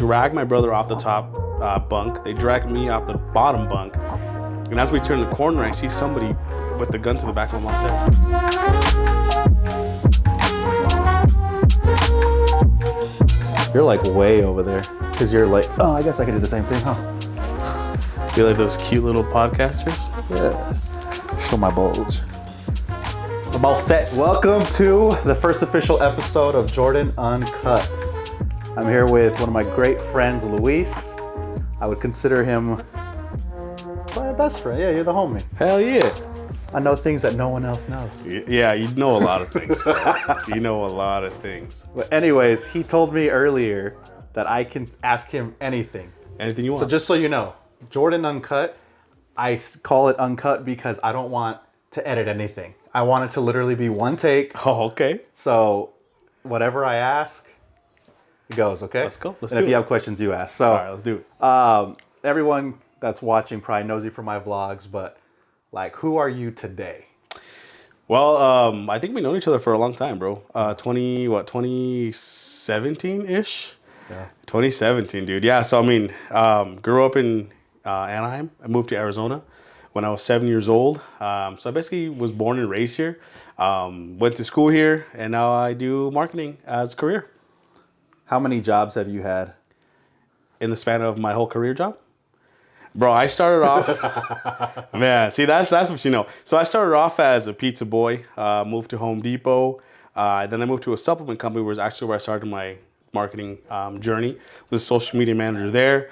drag my brother off the top bunk. They drag me off the bottom bunk. And as we turn the corner, I see somebody with the gun to the back of my mom's head. You're like way over there. Because you're like, oh, I guess I could do the same thing, huh? You're like those cute little podcasters? Yeah. Show my bulge. About set. Welcome to the first official episode of Jordan Uncut. I'm here with one of my great friends, Luis. I would consider him my best friend. Yeah, you're the homie. Hell yeah. I know things that no one else knows. Yeah, you know a lot of things. You know a lot of things. But anyways, he told me earlier that I can ask him anything. Anything you want. So just so you know, Jordan Uncut, I call it Uncut because I don't want to edit anything. I want it to literally be one take. Oh, okay. So whatever I ask, it goes, okay? Let's go. And if you have questions, you ask. So, all right, let's do it. Everyone that's watching probably knows you from my vlogs, but like, who are you today? Well, I think we've known each other for a long time, bro. 2017-ish? Yeah. 2017, dude. Yeah, so I mean, grew up in Anaheim. I moved to Arizona when I was 7 years old. So I basically was born and raised here. Went to school here, and now I do marketing as a career. How many jobs have you had? In the span of my whole career job? Bro, I started off, man, see, that's what you know. So I started off as a pizza boy, moved to Home Depot. Then I moved to a supplement company, where I started my marketing journey. Was a social media manager there.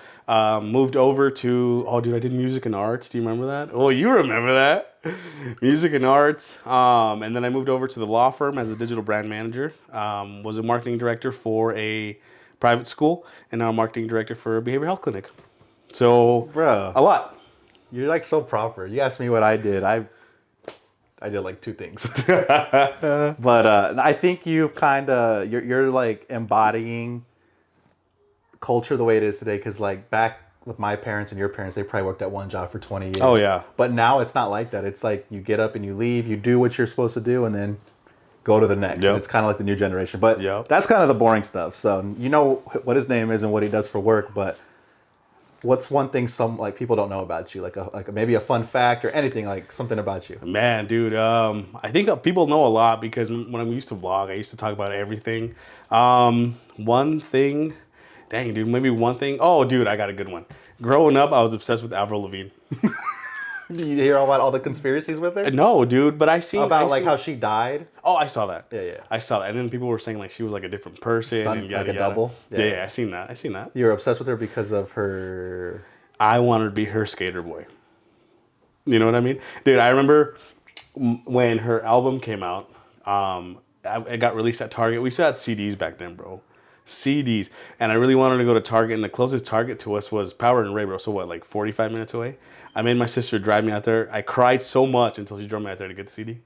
Moved over to, oh, dude, I did music and arts. Do you remember that? Oh, you remember that. Music and arts. And then I moved over to the law firm as a digital brand manager. Was a marketing director for a private school, and now a marketing director for a behavioral health clinic. So, bro, a lot. You're like so proper. You asked me what I did. I did like two things. But I think you've you're like embodying culture the way it is today. Because like back with my parents and your parents, they probably worked at one job for 20 years. Oh, yeah. But now it's not like that. It's like you get up and you leave, you do what you're supposed to do, and then go to the next. Yep. And it's kind of like the new generation. But yep. That's kind of the boring stuff. So you know what his name is and what he does for work, but what's one thing some like people don't know about you, like maybe a fun fact or anything, like something about you? Man, dude, I think people know a lot because when I used to vlog, I used to talk about everything. One thing, dang, dude, maybe one thing. Oh, dude, I got a good one. Growing up, I was obsessed with Avril Lavigne. Did you hear about all the conspiracies with her? No, dude, but I how she died. Oh, I saw that. Yeah. I saw that, and then people were saying like she was like a different person and yada, like a yada. double. Yeah, I seen that. You were obsessed with her because of her. I wanted to be her skater boy. You know what I mean, dude? I remember when her album came out. It got released at Target. We still had CDs back then, bro. CDs, and I really wanted to go to Target, and the closest Target to us was Power and Ray, bro. So what, like 45 minutes away? I made my sister drive me out there. I cried so much until she drove me out there to get the CD.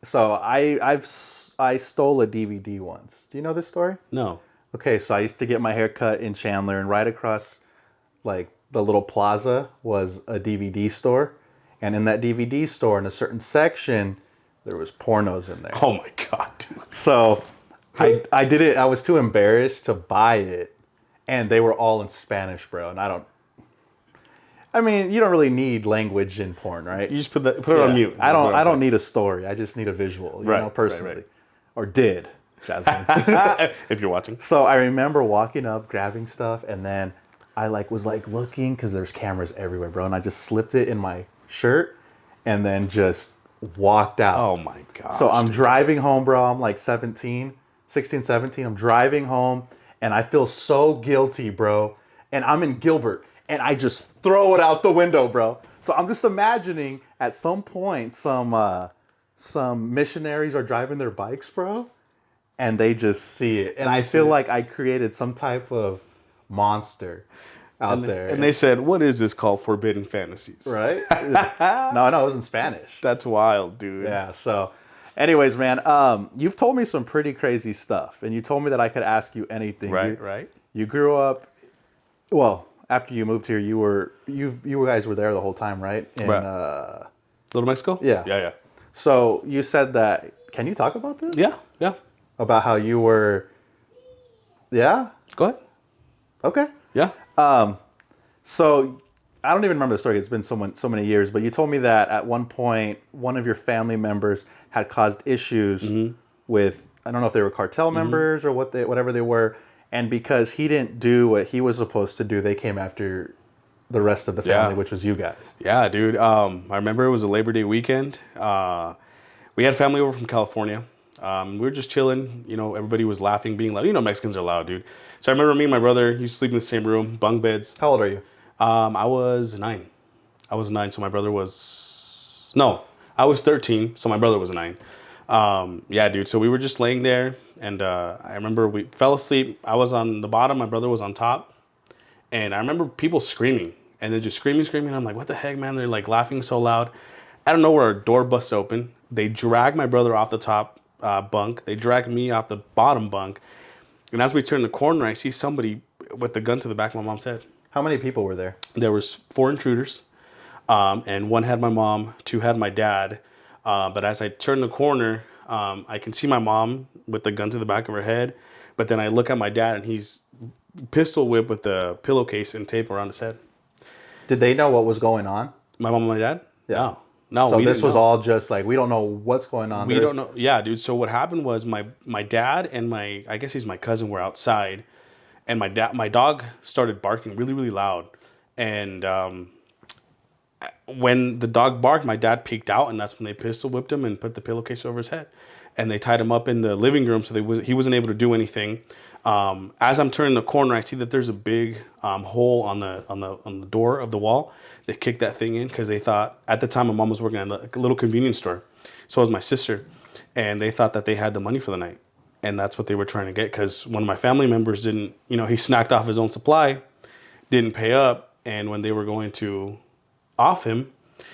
So I stole a DVD once. Do you know this story? No. Okay, so I used to get my hair cut in Chandler, and right across, like the little plaza, was a DVD store, and in that DVD store, in a certain section, there was pornos in there. Oh my god, dude. So I did it. I was too embarrassed to buy it, and they were all in Spanish, bro. And I mean, you don't really need language in porn, right? You just put it on mute. I don't need a story. I just need a visual, you know, personally. Right. Or did, Jasmine. If you're watching. So I remember walking up, grabbing stuff, and then I was looking because there's cameras everywhere, bro. And I just slipped it in my shirt and then just walked out. Oh my god. So I'm driving home, bro. I'm like 16, 17. I'm driving home and I feel so guilty, bro. And I'm in Gilbert and I just throw it out the window, bro. So I'm just imagining at some point some missionaries are driving their bikes, bro, and they just see it. And I feel like I created some type of monster out there. And they said, what is this called? Forbidden Fantasies. Right? No, it was in Spanish. That's wild, dude. Yeah, so anyways, man, you've told me some pretty crazy stuff, and you told me that I could ask you anything. Right. You grew up, well, after you moved here, you guys were there the whole time, right? In Little Mexico? Yeah. So you said that, can you talk about this? Yeah. About how you were, yeah? Go ahead. Okay. Yeah. So I don't even remember the story. It's been so many years, but you told me that at one point one of your family members had caused issues with, I don't know if they were cartel members or whatever they were, and because he didn't do what he was supposed to do, they came after the rest of the family, Yeah. which was you guys. Yeah, dude. I remember it was a Labor Day weekend. We had family over from California. We were just chilling. You know, everybody was laughing, being loud. You know, Mexicans are loud, dude. So I remember me and my brother used to sleep in the same room, bunk beds. How old are you? I was 9. I was 9, so my brother was... No, I was 13, so my brother was 9. Yeah, dude. So we were just laying there, and I remember we fell asleep. I was on the bottom, my brother was on top. And I remember people screaming, and they're just screaming. I'm like, what the heck, man? They're like laughing so loud. I don't know where a door busts open. They drag my brother off the top bunk. They drag me off the bottom bunk. And as we turn the corner, I see somebody with the gun to the back of my mom's head. How many people were there? There was 4 intruders, and 1 had my mom, 2 had my dad. But as I turn the corner, I can see my mom with the gun to the back of her head. But then I look at my dad, and he's pistol whipped with the pillowcase and tape around his head. Did they know what was going on? My mom and my dad? Yeah. No, So we this didn't was know. all just like, we don't know what's going on. We don't know. Yeah, dude. So what happened was my dad and I guess he's my cousin, were outside, and my dog started barking really, really loud. And when the dog barked, my dad peeked out, and that's when they pistol whipped him and put the pillowcase over his head, and they tied him up in the living room so he wasn't able to do anything. As I'm turning the corner, I see that there's a big hole on the door of the wall. They kicked that thing in because they thought, at the time my mom was working at a little convenience store, so was my sister, and they thought that they had the money for the night, and that's what they were trying to get, because one of my family members didn't, he snacked off his own supply, didn't pay up, and when they were going to off him,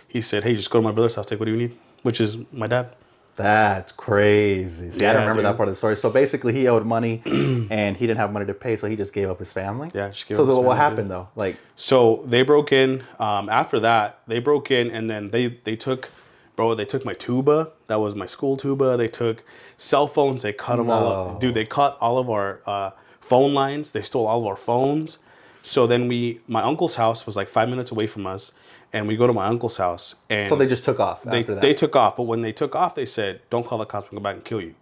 he said, hey, just go to my brother's house, take what do you need, which is my dad. That's crazy. See, I don't remember dude. that part of the story. So basically, he owed money, and he didn't have money to pay, so he just gave up his family. Yeah, just gave so up his what family, happened dude. though? Like, So they broke in. After that, they broke in, and then they took, they took my tuba. That was my school tuba. They took cell phones. They cut them all up. Dude, they cut all of our phone lines. They stole all of our phones. So then my uncle's house was like 5 minutes away from us, and we go to my uncle's house. And so they just took off after that. They took off, but when they took off, they said, don't call the cops, we'll go back and kill you.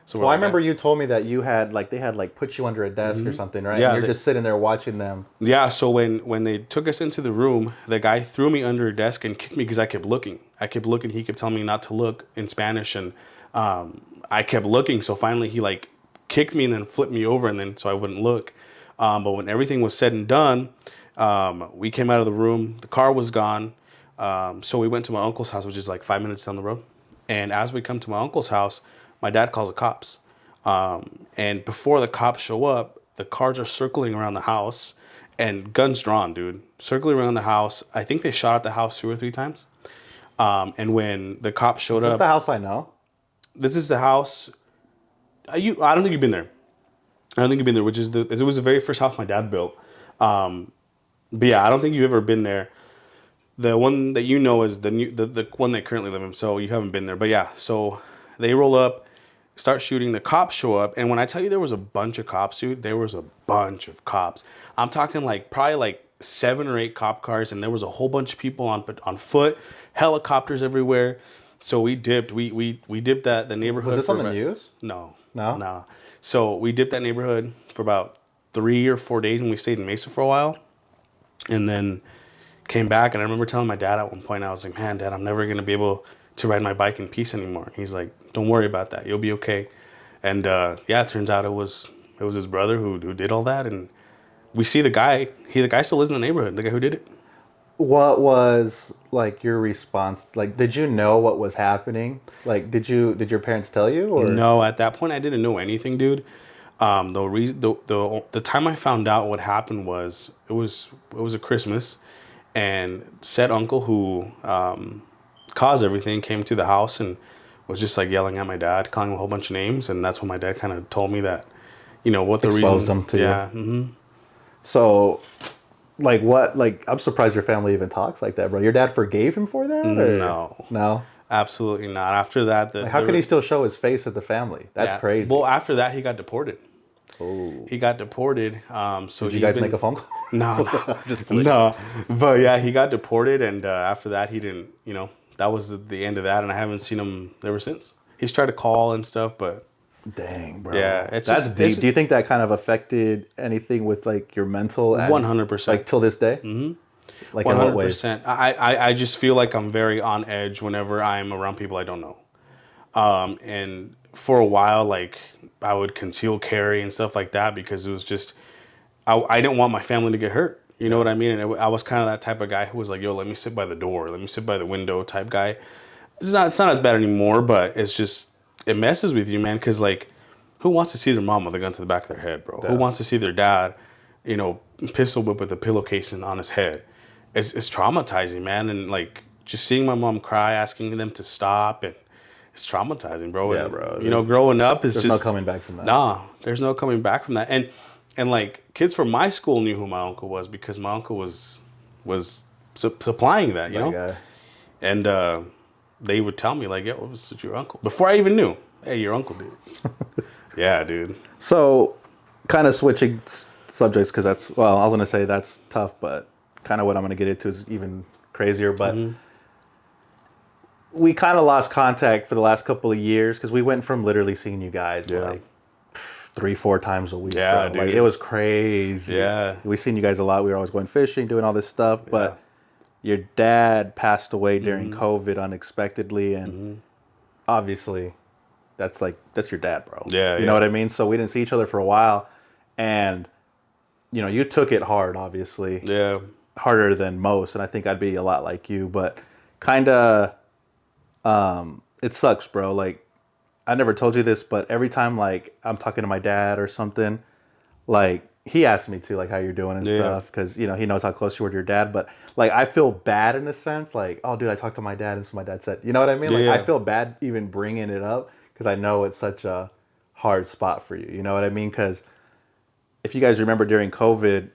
So Well, I remember you told me that you had they had put you under a desk or something, right? Yeah, and you're just sitting there watching them. Yeah, so when they took us into the room, the guy threw me under a desk and kicked me because I kept looking. He kept telling me not to look in Spanish, and I kept looking. So finally he kicked me and then flipped me over, and then so I wouldn't look. But when everything was said and done, we came out of the room. The car was gone. So we went to my uncle's house, which is like 5 minutes down the road. And as we come to my uncle's house, my dad calls the cops. And before the cops show up, the cars are circling around the house and guns drawn, dude. Circling around the house. I think they shot at the house 2 or 3 times. And when the cops showed Is this up... the house I know? This is the house... I don't think you've been there. I don't think you've been there, it was the very first house my dad built. But yeah, I don't think you've ever been there. The one that you know is the one they currently live in, so you haven't been there. But yeah, so they roll up, start shooting. The cops show up, and when I tell you there was a bunch of cops, dude, there was a bunch of cops. I'm talking probably 7 or 8 cop cars, and there was a whole bunch of people on foot, helicopters everywhere. So we dipped. We dipped the neighborhood. Was this on the news? No. No? No. So we dipped that neighborhood for about 3 or 4 days, and we stayed in Mesa for a while. And then came back, and I remember telling my dad at one point, I was like, man, Dad, I'm never going to be able to ride my bike in peace anymore. He's like, don't worry about that. You'll be okay. And yeah, it turns out it was his brother who did all that. And we see the guy. The guy still lives in the neighborhood, the guy who did it. What was your response? Did you know what was happening? Did your parents tell you? Or No, at that point I didn't know anything, dude. The time I found out what happened was it was a Christmas, and said uncle who caused everything came to the house and was just yelling at my dad, calling him a whole bunch of names, and that's when my dad kind of told me that, what the Exposed reason. them to you. Yeah. Mm-hmm. So, what? I'm surprised your family even talks like that, bro. Your dad forgave him for that? Or? No. No? Absolutely not. After that, How could he still show his face at the family? That's crazy. Well, after that, he got deported. Oh. He got deported. So Did you guys make a phone call? No, no. But yeah, he got deported, and after that, he didn't. That was the end of that, and I haven't seen him ever since. He's tried to call and stuff, but Dang, bro. yeah, That's deep. Do you think that kind of affected anything with like your mental? 100%. Like till this day? Mm-hmm. Like in what ways? 100%. I just feel like I'm very on edge whenever I'm around people I don't know. And for a while, like I would conceal carry and stuff like that because it was just I didn't want my family to get hurt. You know what I mean? And I was kind of that type of guy who was like, yo, let me sit by the door. Let me sit by the window type guy. It's not as bad anymore, but it's just, it messes with you, man. Because, like, who wants to see their mom with a gun to the back of their head, bro? Yeah. Who wants to see their dad, pistol whip with a pillowcase on his head? It's traumatizing, man. And, like, just seeing my mom cry, asking them to stop, and it's traumatizing, bro. Yeah, and, bro. Growing up is there's just... no coming back from that. Nah, there's no coming back from that. And like kids from my school knew who my uncle was because my uncle was supplying that, Guy. And they would tell me like, "Yo, what was your uncle?" Before I even knew, "Hey, your uncle, dude." Yeah, dude. So, kind of switching subjects because I was gonna say that's tough, but kind of what I'm gonna get into is even crazier. But we kind of lost contact for the last couple of years because we went from literally seeing you guys like 3-4 times a week. Yeah, bro. dude. Like it was crazy. Yeah. We seen you guys a lot. We were always going fishing, doing all this stuff. But your dad passed away during COVID unexpectedly, and obviously, that's your dad, bro. Yeah, you know what I mean. So we didn't see each other for a while, and you took it hard, obviously. Yeah. Harder than most, and I think I'd be a lot like you, but kind of, it sucks, bro. Like. I never told you this, but every time like I'm talking to my dad or something, like he asks me to like how you're doing and stuff because he knows how close you were to your dad. But like I feel bad in a sense, like oh dude, I talked to my dad and so my dad said, you know what I mean? Like I feel bad even bringing it up because I know it's such a hard spot for you. You know what I mean? Because if you guys remember during COVID,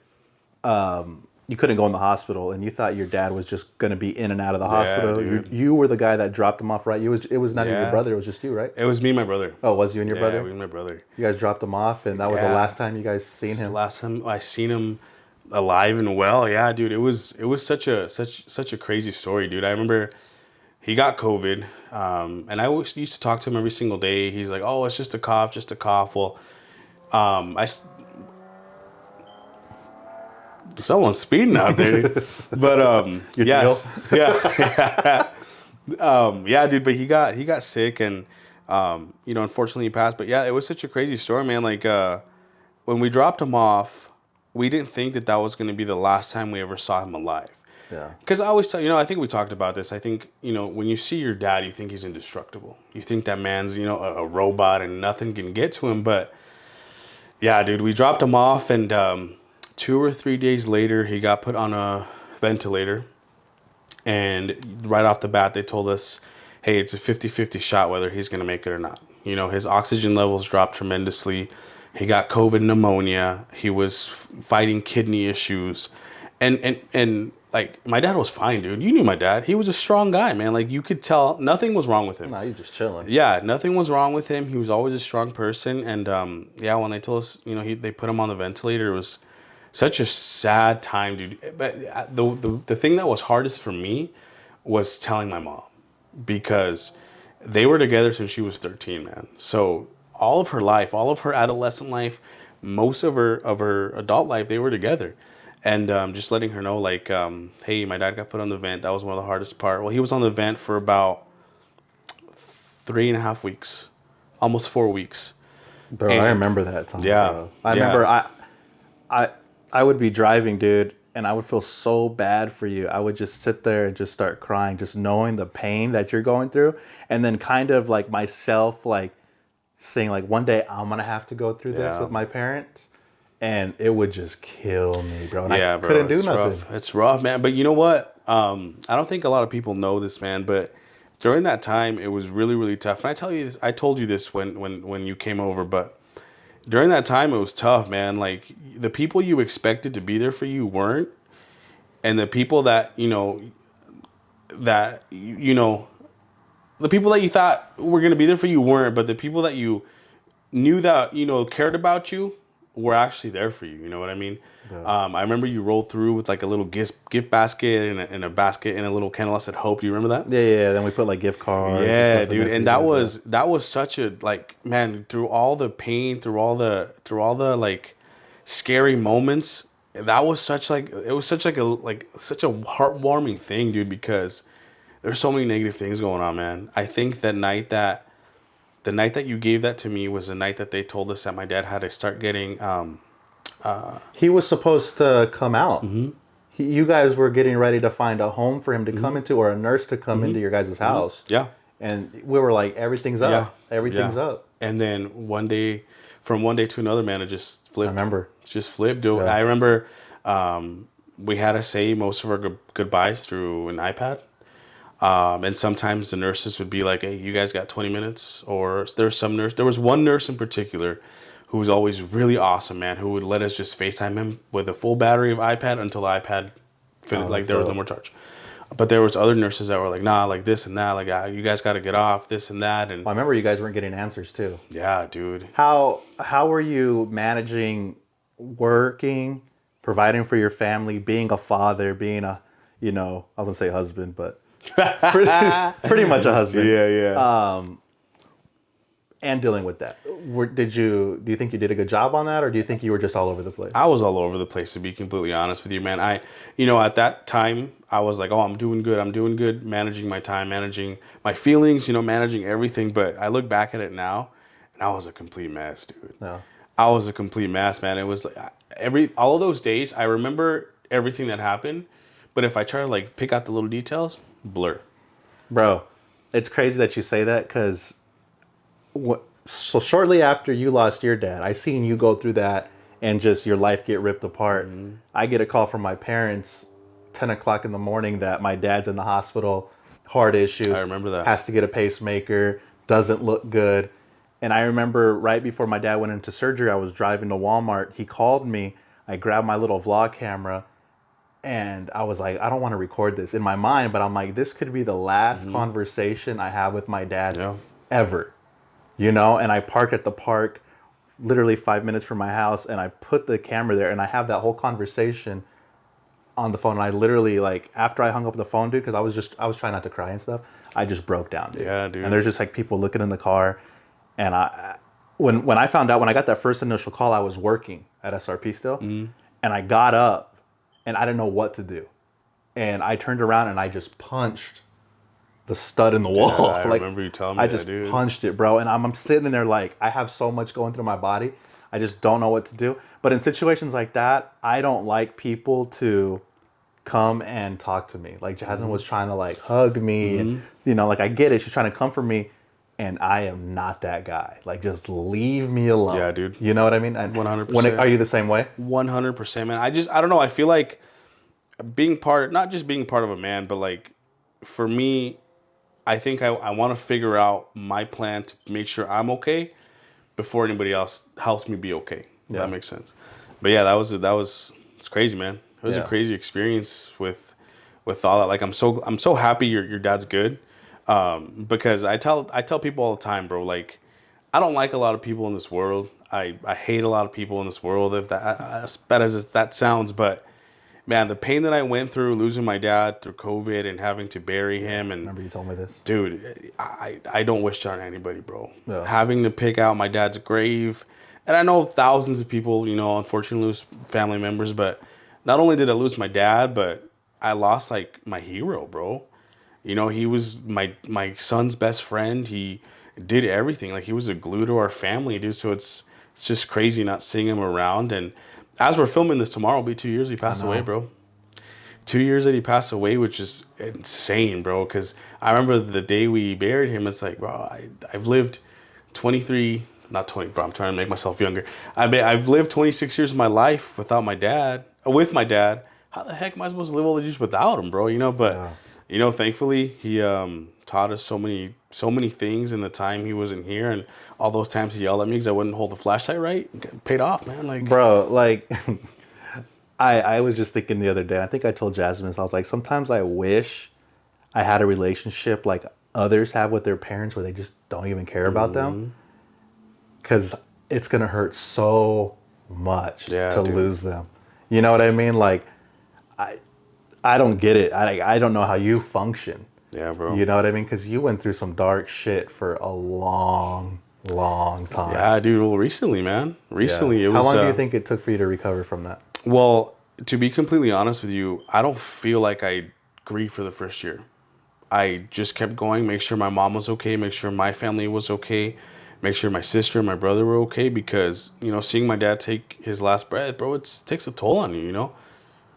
you couldn't go in the hospital, and you thought your dad was just going to be in and out of the hospital. Dude. You were the guy that dropped him off, right? It was not even your brother. It was just you, right? It was me and my brother. Oh, was you and your brother? Yeah, me and my brother. You guys dropped him off, and that was the last time you guys seen him. The last time I seen him alive and well. Yeah, dude. It was such a crazy story, dude. I remember he got COVID, and I always used to talk to him every single day. He's like, "Oh, it's just a cough, just a cough." Well, someone's speeding out there, but yes, yeah, yeah, dude. But he got sick, and unfortunately he passed. But yeah, it was such a crazy story, man. Like when we dropped him off, we didn't think that was going to be the last time we ever saw him alive. Yeah. Because I always tell I think we talked about this. I think when you see your dad, you think he's indestructible. You think that man's a robot and nothing can get to him. But yeah, dude, we dropped him off, and 2 or 3 days later, he got put on a ventilator. And right off the bat, they told us, hey, it's a 50-50 shot whether he's going to make it or not. His oxygen levels dropped tremendously. He got COVID pneumonia. He was fighting kidney issues. And like, my dad was fine, dude. You knew my dad. He was a strong guy, man. Like, you could tell nothing was wrong with him. Nah, you just chilling. Yeah, nothing was wrong with him. He was always a strong person. And, when they told us, they put him on the ventilator, it was such a sad time, dude. But the thing that was hardest for me was telling my mom, because they were together since she was 13, man. So all of her life, all of her adolescent life, most of her adult life, they were together. And just letting her know, like, hey, my dad got put on the vent. That was one of the hardest part. Well, he was on the vent for about 3.5 weeks, almost 4 weeks. Bro, I remember that time. Yeah, bro. I remember I would be driving, dude, and I would feel so bad for you. I would just sit there and just start crying, just knowing the pain that you're going through, and then kind of like myself, like saying, like, one day I'm gonna have to go through this with my parents. And it would just kill me, bro. And I couldn't do nothing. Rough. It's rough, man. But you know what? I don't think a lot of people know this, man. But during that time, it was really, really tough. And I told you this when you came over. But during that time, it was tough, man. Like, the people you expected to be there for you weren't, and the people that the people that you thought were gonna be there for you weren't. But the people that you knew that cared about you were actually there for you. You know what I mean? Yeah. I remember you rolled through with like a little gift basket and a basket and a little candle that said hope. Do you remember that? Yeah. Then we put like gift cards. And Yeah, stuff in dude, there for and you that was such a like man through all the pain, through all the like scary moments. That was such like it was such like a such a heartwarming thing, dude, because there's so many negative things going on, man. I think the night that you gave that to me was the night that they told us that my dad had to start getting He was supposed to come out. Mm-hmm. You guys were getting ready to find a home for him to come into, or a nurse to come into your guys' house. Yeah. And we were like, everything's up. Everything's Yeah. up. And then from one day to another, man, it just flipped. I remember. Just flipped, dude. Yeah. I remember we had to say most of our goodbyes through an iPad. And sometimes the nurses would be like, hey, you guys got 20 minutes? Or there was one nurse in particular who was always really awesome, man, who would let us just FaceTime him with a full battery of iPad until the iPad finished, like there was no more charge. But there was other nurses that were like, nah, like this and that, like you guys got to get off this and that. And Well, I remember you guys weren't getting answers too. yeah, dude. How were you managing working, providing for your family, being a father, being a, I was gonna say husband, but pretty much a husband. Yeah. And dealing with that. Do you think you did a good job on that, or do you think you were just all over the place? I was all over the place, to be completely honest with you, man. At that time, I was like, oh, I'm doing good, managing my time, managing my feelings, managing everything. But I look back at it now, and I was a complete mess, dude. No. I was a complete mess, man. It was like all of those days, I remember everything that happened. But if I try to like pick out the little details, blur. Bro, it's crazy that you say that, because so shortly after you lost your dad, I seen you go through that and just your life get ripped apart. Mm-hmm. I get a call from my parents 10 o'clock in the morning that my dad's in the hospital, heart issues. I remember that. Has to get a pacemaker, doesn't look good. And I remember right before my dad went into surgery, I was driving to Walmart. He called me. I grabbed my little vlog camera, and I was like, I don't want to record this in my mind, but I'm like, this could be the last conversation I have with my dad ever. And I parked at the park literally 5 minutes from my house, and I put the camera there, and I have that whole conversation on the phone. And I literally, like, after I hung up the phone, dude, because I was trying not to cry and stuff, I just broke down, dude. Yeah, dude. And there's just like people looking in the car. And when I found out, when I got that first initial call, I was working at SRP still. And I got up and I didn't know what to do. And I turned around and I just punched the stud in the wall. I remember you telling me I that, just dude. punched it, bro. And I'm sitting there like, I have so much going through my body. I just don't know what to do. But in situations like that, I don't like people to come and talk to me. Like Jasmine was trying to like hug me and, like I get it. She's trying to comfort me. And I am not that guy. Like, just leave me alone. Yeah, dude. You know what I mean? 100%. Are you the same way? 100%, man. I don't know. I feel like not just being part of a man, but like, for me, I think I want to figure out my plan to make sure I'm okay before anybody else helps me be okay. Yeah. That makes sense. But yeah, it's crazy, man. It was a crazy experience with all that. Like, I'm so happy your dad's good. Because I tell people all the time, bro, like, I don't like a lot of people in this world. I hate a lot of people in this world, as bad as that sounds. But man, the pain that I went through losing my dad through COVID and having to bury him, and remember you told me this, dude, I don't wish that on anybody, bro. Yeah. Having to pick out my dad's grave, and I know thousands of people, unfortunately lose family members, but not only did I lose my dad, but I lost like my hero, bro. He was my son's best friend. He did everything. Like, he was a glue to our family, dude. So it's just crazy not seeing him around. And as we're filming this tomorrow, it'll be 2 years he passed away, bro. 2 years that he passed away, which is insane, bro. Because I remember the day we buried him, it's like, bro, I've lived 23, not 20, bro. I'm trying to make myself younger. I've lived 26 years of my life without my dad, with my dad. How the heck am I supposed to live all these years without him, bro? But... Yeah. Thankfully, he taught us so many things in the time he wasn't here, and all those times he yelled at me because I wouldn't hold the flashlight right. It paid off, man. Like, bro, like, I was just thinking the other day. I think I told Jasmine this. I was like, sometimes I wish I had a relationship like others have with their parents, where they just don't even care about them, because it's gonna hurt so much Yeah, to dude. lose them. You know what I mean? Like, I don't get it. I don't know how you function. Yeah, bro. You know what I mean? Because you went through some dark shit for a long, long time. Yeah, dude. Well, recently, man. Recently, Yeah. it How was. long do you think it took for you to recover from that? Well, to be completely honest with you, I don't feel like I grieved for the first year. I just kept going, make sure my mom was okay, make sure my family was okay, make sure my sister and my brother were okay, because, you know, seeing my dad take his last breath, bro, it takes a toll on you, you know?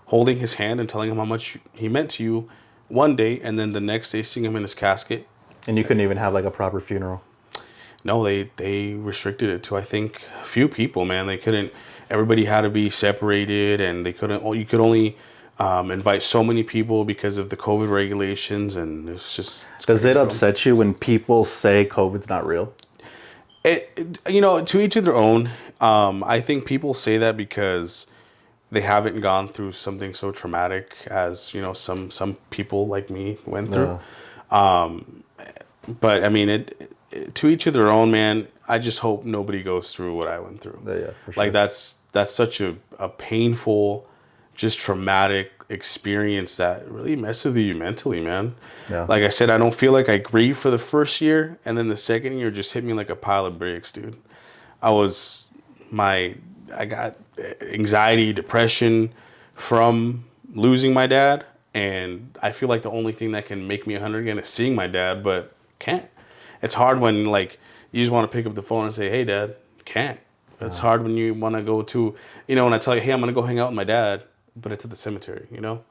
Holding his hand and telling him how much he meant to you one day, and then the next day seeing him in his casket. And you couldn't even have like a proper funeral. No, they restricted it to, I think, a few people, man. They couldn't, everybody had to be separated, and they couldn't, you could only invite so many people because of the COVID regulations, and it's Does crazy, it bro. upset you when people say COVID's not real? You know, to each of their own. I think people say that because they haven't gone through something so traumatic as, you know, some people like me went through. But I mean, to each of their own, man. I just hope nobody goes through what I went through. Yeah, for sure. Like that's such a painful, just traumatic experience that really messes with you mentally, man. Yeah. Like I said, I don't feel like I grieved for the first year, and then the second year just hit me like a pile of bricks, dude. I got anxiety, depression from losing my dad, and I feel like the only thing that can make me 100 again is seeing my dad, but can't. It's hard when like you just want to pick up the phone and say, "Hey, Dad," can't. It's hard when you want to go to, you know, when I tell you, "Hey, I'm gonna go hang out with my dad," but it's at the cemetery, you know.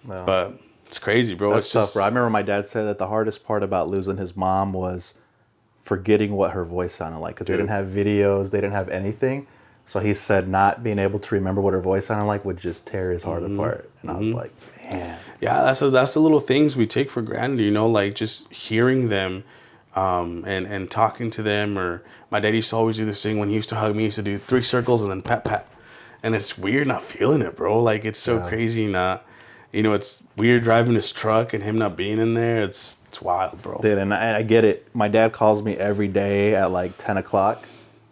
Yeah. But it's crazy, bro. That's It's tough, just, bro. I remember my dad said that the hardest part about losing his mom was forgetting what her voice sounded like, because they didn't have videos, they didn't have anything. So he said not being able to remember what her voice sounded like would just tear his heart apart. And I was like, man. yeah, that's the little things we take for granted, you know, like just hearing them, and talking to them. Or my dad used to always do this thing when he used to hug me. He used to do 3 circles and then pat pat, and it's weird not feeling it, bro. Like it's so crazy not, you know, it's weird driving his truck and him not being in there. It's wild, bro. Dude, and I get it. My dad calls me every day at like 10 o'clock.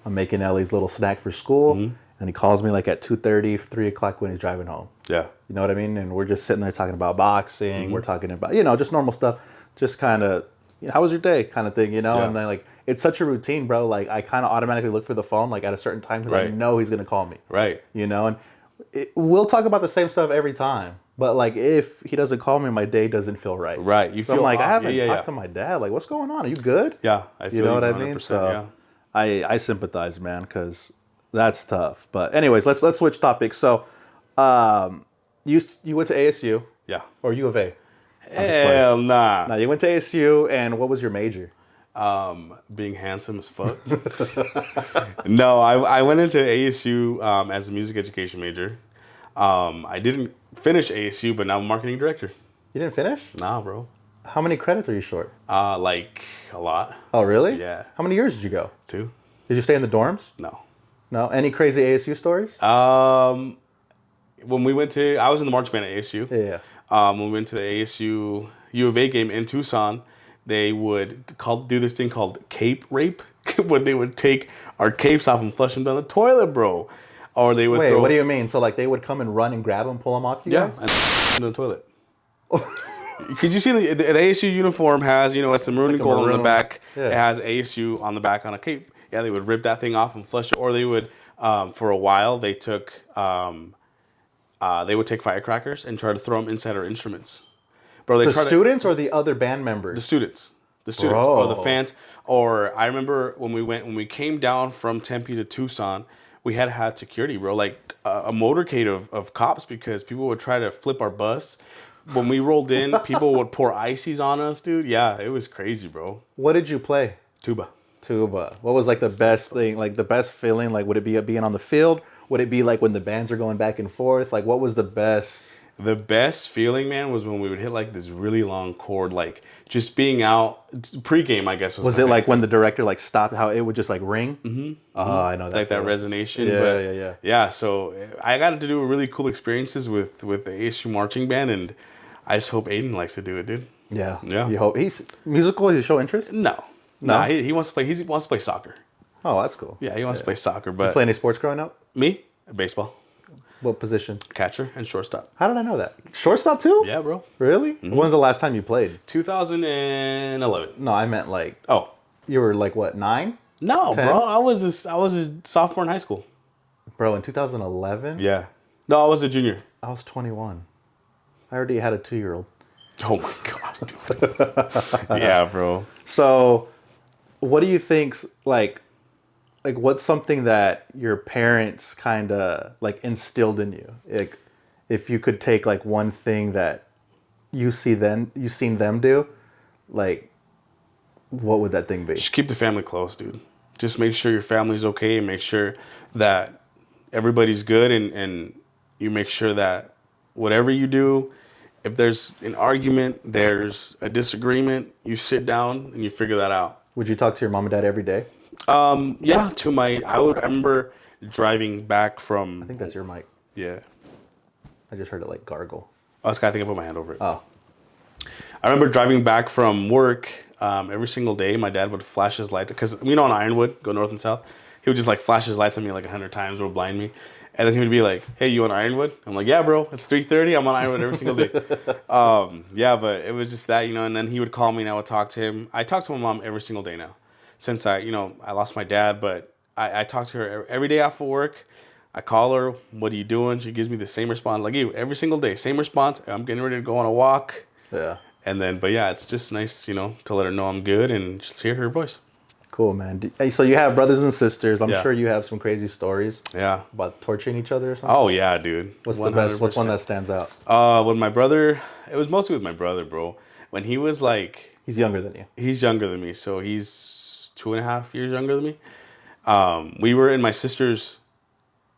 I'm making Ellie's little snack for school. And he calls me like at 2:30, 3 o'clock when he's driving home. Yeah. You know what I mean? And we're just sitting there talking about boxing. We're talking about, you know, just normal stuff. Just kind of, you know, how was your day kind of thing, you know? Yeah. And then like, it's such a routine, bro. Like I kind of automatically look for the phone like at a certain time because I Right. know he's going to call me. Right. You know? And we'll talk about the same stuff every time. But like if he doesn't call me, my day doesn't feel right. Right. You So feel I'm like, I off. haven't Yeah, talked to my dad. Like, what's going on? Are you good? Yeah, I feel You know what I 100%, mean? So yeah. I sympathize, man, because that's tough. But anyways, let's switch topics. So, you went to ASU Yeah. or U of A? Hell nah. Now you went to ASU, and what was your major? Being handsome as fuck. No, I went into ASU as a music education major. I didn't finish ASU, but now I'm marketing director. You didn't finish? Nah, bro. How many credits are you short? Like a lot. Oh, really? Yeah. How many years did you go? 2. Did you stay in the dorms? No. No. Any crazy ASU stories? When we went to, I was in the marching band at ASU. Yeah. When we went to the ASU U of A game in Tucson, they would do this thing called cape rape, when they would take our capes off and flush them down the toilet, bro. Or they would Wait, throw, what do you mean? So like they would come and run and grab them, pull them off you yeah, guys? and in the toilet. Could you see the ASU uniform has, you know, it's the maroon and like a gold on the maroon. back. Yeah. It has ASU on the back on a cape. Yeah, they would rip that thing off and flush it, or they would, for a while, they took, they would take firecrackers and try to throw them inside our instruments. Bro, they The tried students or the other band members? the students, Bro. or the fans. Or I remember when we came down from Tempe to Tucson, we had security, bro, like a motorcade of cops, because people would try to flip our bus. When we rolled in, people would pour ices on us, dude. Yeah, it was crazy, bro. What did you play? Tuba. Tuba. What was like the best thing, like the best feeling? Like would it be being on the field? Would it be like when the bands are going back and forth? Like what was the best? The best feeling, man, was when we would hit like this really long chord, like just being out pregame, I guess. Was my it like favorite when the director like stopped, how it would just like ring? Mm-hmm. Oh, I know that. like that feeling. resonation. Yeah, but yeah. Yeah, so I got to do really cool experiences with the ASU marching band, and I just hope Aiden likes to do it, dude. Yeah. Yeah. You hope he's musical. He show interest. No. No? Nah, he wants to play. He wants to play soccer. Oh, that's cool. Yeah, he wants to play soccer. But Play any sports growing up? me? Baseball, What position? catcher, and shortstop. How did I know that? Shortstop too? Yeah, bro. Really? When's the last time you played? 2011. No, I meant like Oh, you were like what, 9? no, 10? bro. I was a sophomore in high school. Bro, in 2011? Yeah. No, I was a junior. I was 21. I already had a 2-year-old. Oh my god, dude. Yeah, bro. So, what do you think, like what's something that your parents kind of like instilled in you? Like, if you could take like one thing that you've seen them do, like, what would that thing be? Just keep the family close, dude. Just make sure your family's okay and make sure that everybody's good and you make sure that whatever you do, if there's an argument, there's a disagreement, you sit down and you figure that out. Would you talk to your mom and dad every day? Yeah, I remember driving back from. I think that's your mic. Yeah. I just heard it like gargle. I think I put my hand over it. Oh. I remember driving back from work every single day. My dad would flash his lights because on Ironwood, go north and south. He would just like flash his lights at me like 100 times or blind me. And then he would be like, "Hey, you on Ironwood?" I'm like, "Yeah, bro. It's 3:30. I'm on Ironwood every single day." Yeah, but it was just that, and then he would call me and I would talk to him. I talk to my mom every single day now since I lost my dad, but I talk to her every day after work. I call her, "What are you doing?" She gives me the same response like you every single day. Same response. I'm getting ready to go on a walk. Yeah. And then, but yeah, it's just nice, to let her know I'm good and just hear her voice. Cool, man. Hey, so you have brothers and sisters. I'm Yeah. sure you have some crazy stories Yeah. about torturing each other or something. Oh yeah, dude. What's the best? What's one that stands out? With my brother, it was mostly with my brother, bro. When he was like, He's younger than you. he's younger than me, so he's 2.5 years younger than me. We were in my sister's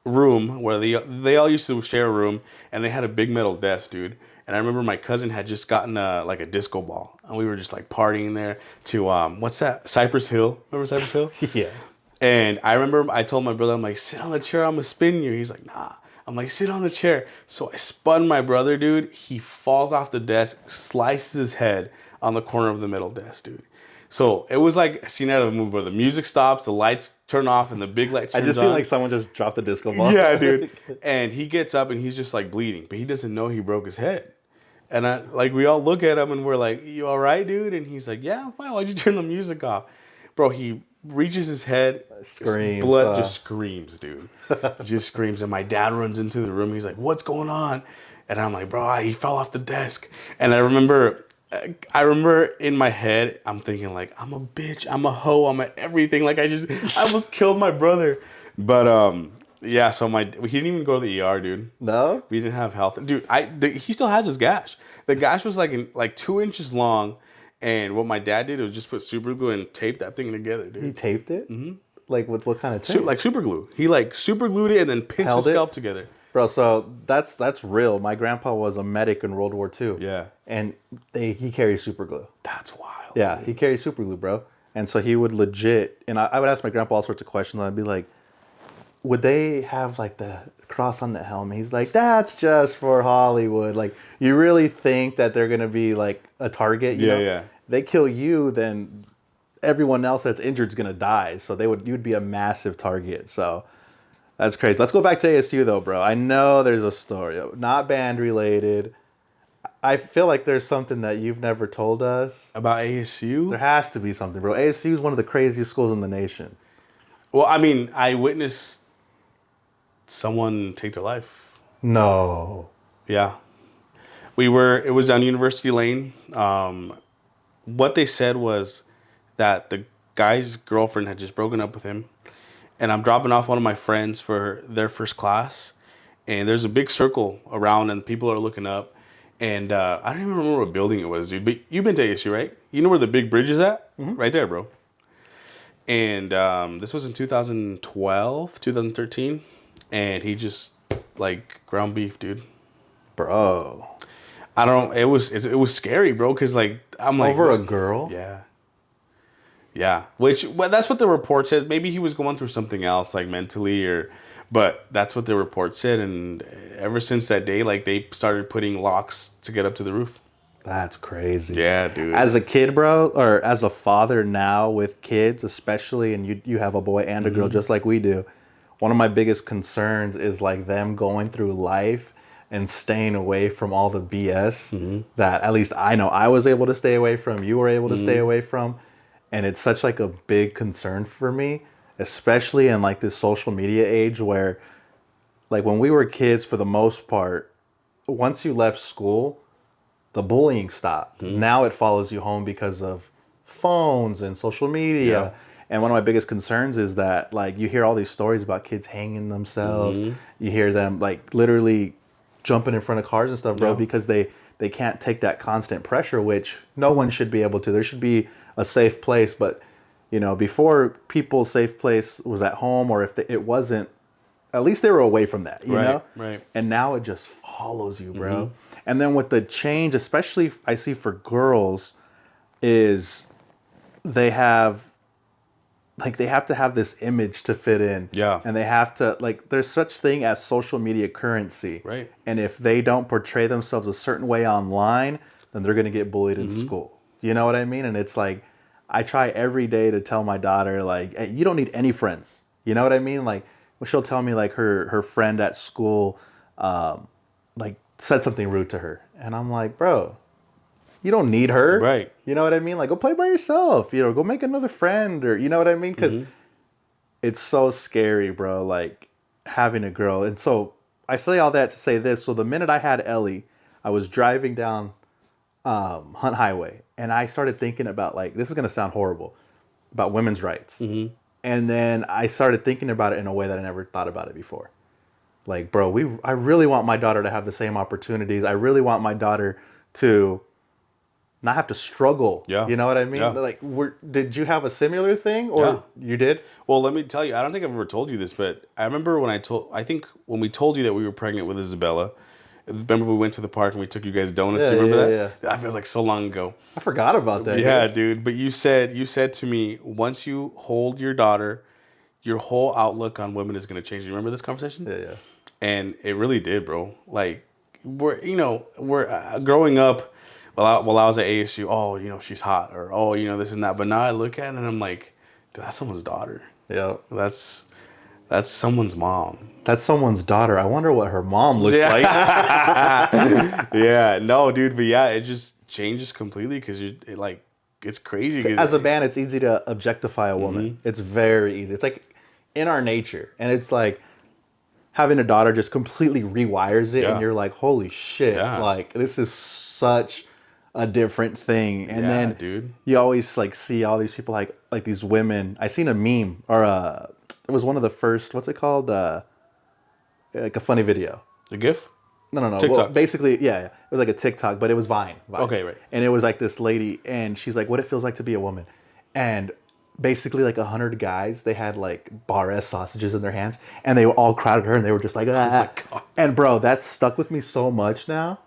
room where they all used to share a room, and they had a big metal desk, dude. And I remember my cousin had just gotten a disco ball, and we were just like partying there to what's that? Cypress Hill. Remember Cypress Hill? Yeah. And I remember I told my brother, I'm like, "Sit on the chair, I'm gonna spin you." He's like, "Nah." I'm like, "Sit on the chair." So I spun my brother, dude. He falls off the desk, slices his head on the corner of the middle desk, dude. So it was like a scene out of a movie where the music stops, the lights turn off, and the big lights turn on. I just feel like someone just dropped the disco ball. Yeah, dude. And he gets up and he's just like bleeding, but he doesn't know he broke his head. And we all look at him and we're like, "You all right, dude?" And he's like, "Yeah, I'm fine. Why'd you turn the music off?" Bro, he reaches his head, Screams. blood just screams, dude. Just screams. And my dad runs into the room. He's like, "What's going on?" And I'm like, "Bro, he fell off the desk." And I remember in my head, I'm thinking like, "I'm a bitch, I'm a hoe, I'm a everything." Like I almost killed my brother. But yeah, so he didn't even go to the ER, dude. No? We didn't have health. Dude, he still has his gash. The gash was like 2 inches long, and what my dad did was just put super glue and tape that thing together, dude. He taped it? Mm-hmm. Like with what kind of tape? Like super glue. He like super glued it and then pinched Held the it? scalp together. Bro, so that's real. My grandpa was a medic in World War II. Yeah. And he carries super glue. That's wild. Yeah, dude. he carries super glue, bro. And so he would legit, and I would ask my grandpa all sorts of questions. And I'd be like, would they have like the cross on the helmet? He's like, "That's just for Hollywood. Like, you really think that they're going to be like a target? You know? Yeah. They kill you, then everyone else that's injured is going to die. So you'd be a massive target. So that's crazy. Let's go back to ASU though, bro. I know there's a story, not band related. I feel like there's something that you've never told us. About ASU? There has to be something, bro. ASU is one of the craziest schools in the nation. Well, I mean, I witnessed someone take their life. No. Yeah. It was on University Lane. What they said was that the guy's girlfriend had just broken up with him. And I'm dropping off one of my friends for their first class. And there's a big circle around and people are looking up. And I don't even remember what building it was, dude. But you've been to ASU, right? You know where the big bridge is at? Mm-hmm. Right there, bro. And this was in 2012, 2013. And he just, like, ground beef, dude. Bro. I don't, it was scary, bro. Because, like, I'm like. Over a girl? Yeah. Yeah. That's what the report said. Maybe he was going through something else, like, mentally but that's what the report said. And ever since that day, like, they started putting locks to get up to the roof. That's crazy. Yeah, dude. As a kid, bro, or as a father now with kids, especially, and you have a boy and a girl just like we do, one of my biggest concerns is like them going through life and staying away from all the BS that at least I know I was able to stay away from, you were able to stay away from. And it's such like a big concern for me, especially in like this social media age where like when we were kids, for the most part, once you left school, the bullying stopped. Now it follows you home because of phones and social media. Yeah. And one of my biggest concerns is that like you hear all these stories about kids hanging themselves. You hear them like literally jumping in front of cars and stuff, bro, because they can't take that constant pressure, which no one should be able to. There should be a safe place, but you know, before people's safe place was at home, or if it wasn't, at least they were away from that, you know? Right. And now it just follows you, bro. And then with the change, especially I see for girls, is they have to have this image to fit in. Yeah. And they have to, like, there's such thing as social media currency. Right. And if they don't portray themselves a certain way online, then they're going to get bullied in school. You know what I mean? And it's like, I try every day to tell my daughter, like, hey, you don't need any friends. You know what I mean? Like, she'll tell me, like, her friend at school, like, said something rude to her. And I'm like, bro, you don't need her. Right. You know what I mean? Like, go play by yourself. You know, go make another friend, or, you know what I mean? Because it's so scary, bro, like, having a girl. And so I say all that to say this. So the minute I had Ellie, I was driving down Hunt Highway, and I started thinking about, like, this is going to sound horrible, about women's rights. And then I started thinking about it in a way that I never thought about it before. Like, bro, I really want my daughter to have the same opportunities. I really want my daughter to not have to struggle. Yeah. You know what I mean? Yeah. Like, did you have a similar thing, or you did? Well, let me tell you, I don't think I've ever told you this, but I remember when when we told you that we were pregnant with Isabella. Remember we went to the park and we took you guys donuts? Yeah, You remember that? yeah. That feels like so long ago. I forgot about that. Yeah, dude. But you said to me, once you hold your daughter, your whole outlook on women is going to change. You remember this conversation? Yeah. And it really did, bro. Like, we're growing up. While I was at ASU, oh, she's hot, or oh, this and that. But now I look at it and I'm like, dude, that's someone's daughter. Yeah. That's someone's mom. That's someone's daughter. I wonder what her mom looks like. Yeah, no, dude, but yeah, it just changes completely because it's crazy. As a man, it's easy to objectify a woman. It's very easy. It's like in our nature, and it's like having a daughter just completely rewires it, and you're like, holy shit, like this is such a different thing. And then dude, you always like see all these people like these women. I seen a meme, or it was one of the first, what's it called, like a funny video. The GIF? No. TikTok. Well, basically, yeah, it was like a TikTok, but it was Vine. Okay, right. And it was like this lady, and she's like, what it feels like to be a woman. And basically like 100 guys, they had like bar S sausages in their hands, and they were all crowded her, and they were just like, ah. And bro, that's stuck with me so much now.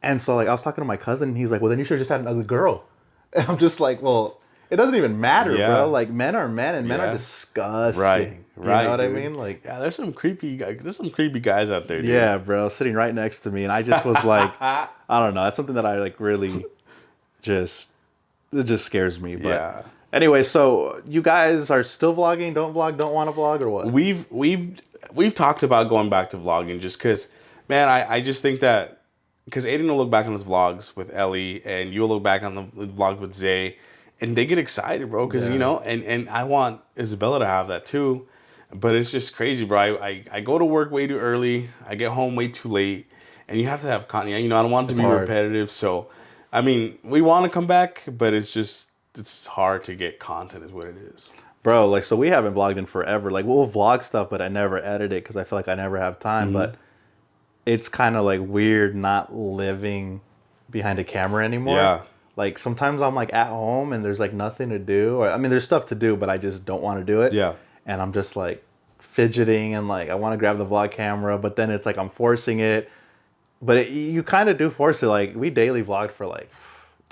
And so like I was talking to my cousin, and he's like, well, then you should have just had an ugly girl. And I'm just like, well, it doesn't even matter, bro. Like, men are men, and men are disgusting. Right. You know what I mean? Like, yeah, there's some creepy guys out there, dude. Yeah, bro, sitting right next to me, and I just was like, I don't know. That's something that I like really it just scares me. But anyway, so you guys are still vlogging? Don't vlog? Don't want to vlog, or what? We've talked about going back to vlogging just because, man, I just think that because Aiden will look back on his vlogs with Ellie, and you'll look back on the vlog with Zay, and they get excited, bro, because and I want Isabella to have that too. But it's just crazy, bro. I go to work way too early. I get home way too late. And you have to have content. I don't want it to be repetitive. So, I mean, we want to come back, but it's hard to get content is what it is. Bro, like, so we haven't vlogged in forever. Like, we'll vlog stuff, but I never edit it because I feel like I never have time. But it's kind of like weird not living behind a camera anymore. Yeah. Like, sometimes I'm like at home and there's like nothing to do. Or, I mean, there's stuff to do, but I just don't want to do it. Yeah. And I'm just like fidgeting, and like I want to grab the vlog camera, but then it's like I'm forcing it. But you kind of do force it. Like, we daily vlogged for like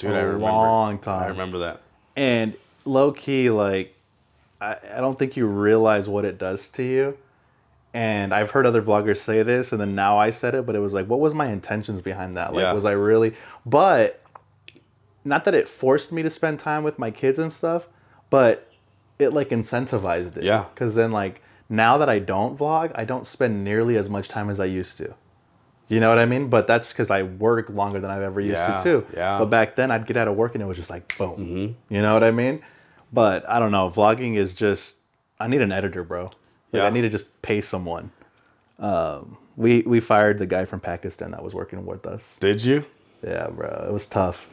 a long time. I remember that. And low key, like, I don't think you realize what it does to you. And I've heard other vloggers say this, and then now I said it, but it was like, what was my intentions behind that? Like, was I really... But not that it forced me to spend time with my kids and stuff, but it like incentivized it. Yeah. Because then like Now that I don't vlog, I don't spend nearly as much time as I used to. You know what I mean? But that's because I work longer than I've ever used to too. Yeah. But back then I'd get out of work and it was just like boom. You know what I mean? But I don't know. Vlogging is just, I need an editor, bro. Like I need to just pay someone. We fired the guy from Pakistan that was working with us. Did you? Yeah, bro. It was tough.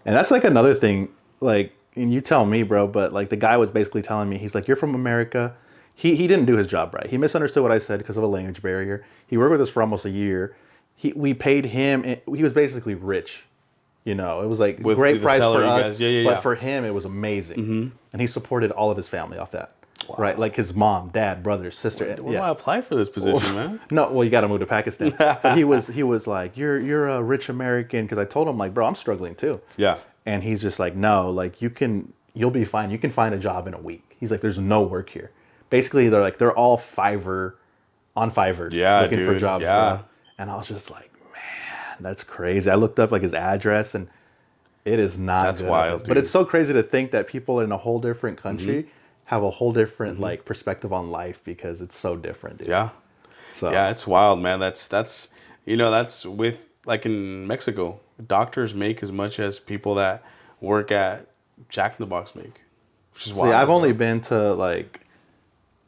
And that's like another thing, like, and you tell me, bro, but like the guy was basically telling me, he's like, you're from America. He didn't do his job right. He misunderstood what I said because of a language barrier. He worked with us for almost a year. We paid him. He was basically rich. You know, it was like With great the price for salary, us. guys. But for him, it was amazing. And he supported all of his family off that. Right? Like his mom, dad, brother, sister. Where do I apply for this position, man? No, well, you got to move to Pakistan. But he was like, you're a rich American. Because I told him, like, bro, I'm struggling too. Yeah. And he's just like, no, like you'll be fine. You can find a job in a week. He's like, there's no work here. Basically, they're all Fiverr looking for jobs. Yeah. Bro. And I was just like, man, that's crazy. I looked up like his address and it is not That's good. wild, dude. But it's so crazy to think that people in a whole different country have a whole different like perspective on life because it's so different, dude. Yeah. So Yeah, it's wild, man. That's you know, that's with like in Mexico, doctors make as much as people that work at Jack in the Box make. Which is wild. See, I've only been to like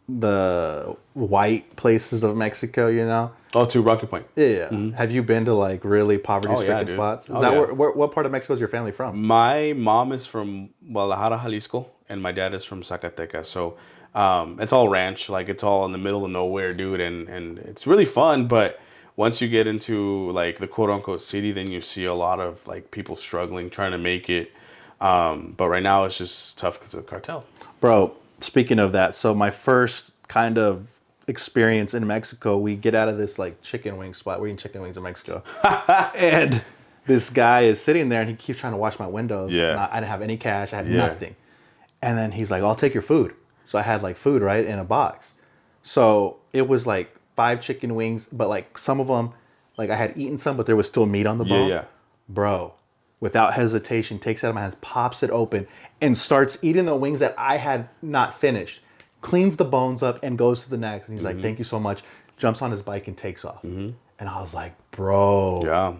the white places of Mexico, you know? Oh, to Rocky Point. Yeah. Have you been to like really poverty-stricken dude. spots? Is Oh, that yeah. what part of Mexico is your family from? My mom is from Guadalajara, Jalisco, and my dad is from Zacatecas. So it's all ranch, like it's all in the middle of nowhere, dude, and it's really fun. But once you get into like the quote unquote city, then you see a lot of like people struggling, trying to make it. But right now it's just tough because of the cartel. Bro, speaking of that, so my first kind of experience in Mexico, we get out of this like chicken wing spot. We're eating chicken wings in Mexico. And this guy is sitting there and he keeps trying to wash my windows. Yeah. And I didn't have any cash. I had nothing. And then he's like, I'll take your food. So I had like food, right, in a box. So it was like 5 chicken wings, but like some of them, like I had eaten some, but there was still meat on the bone. Yeah. Bro, without hesitation, takes it out of my hands, pops it open, and starts eating the wings that I had not finished. Cleans the bones up and goes to the next. And he's like, thank you so much. Jumps on his bike and takes off. And I was like, bro. Yeah.